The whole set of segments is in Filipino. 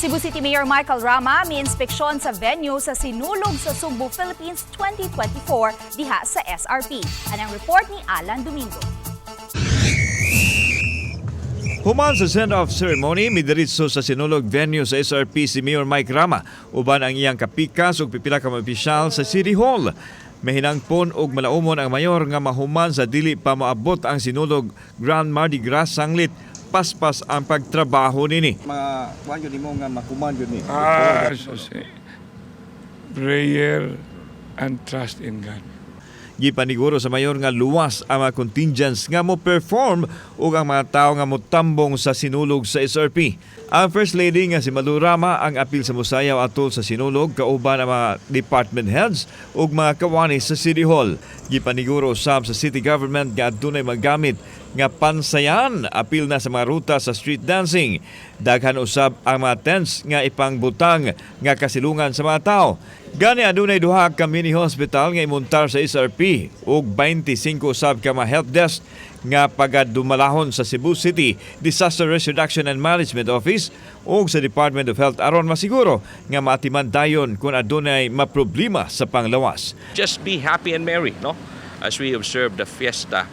Cebu City Mayor Michael Rama may inspeksyon sa venue sa Sinulog sa Sugbo, Philippines 2024 diha sa SRP. Anang report ni Alan Domingo. Human sa send-off ceremony, midiritso sa Sinulog venue sa SRP si Mayor Mike Rama, uban ang iyang kapikas ug pipila ka mga opisyal sa City Hall. Mahinangpon og malaumon ang mayor nga mahuman sa dili pa moabot ang Sinulog Grand Mardi Gras sanglit paspas ang pagtrabaho nini. Mga kuhan yun mo nga makuman yun ni. Prayer and trust in God. Gipaniguro sa mayor nga luwas ang mga contingents nga mo perform ug ang mga tao nga motambong sa Sinulog sa SRP. Ang First Lady nga si Malu Rama ang apil sa musayaw atol sa Sinulog kauban ang mga department heads ug mga kawani sa City Hall. Gipaniguro usab sa city government nga adunay magamit nga pansayan apil na sa mga ruta sa street dancing. Daghan usab ang mga tents nga ipangbutang nga kasilungan sa mga tao. Gani adunay duha ka mini hospital nga imontar sa SRP ug 25 usab ka mga help desk nga pagadumalahon sa Cebu City Disaster Risk Reduction and Management Office ug sa Department of Health aron masiguro nga maatiman dayon kung adunay maproblema sa panglawas. Just be happy and merry, no? As we observe the fiesta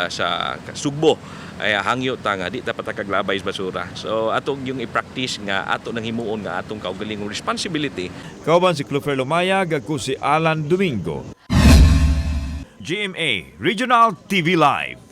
sa Sugbo, ay hangyo ta nga di dapat kaglabay sa basura. So atong yung i-practice nga ato nang himuon nga atong kaugalingong responsibility. Kauban si Clover Lumayag, ako si Alan Domingo. GMA Regional TV Live.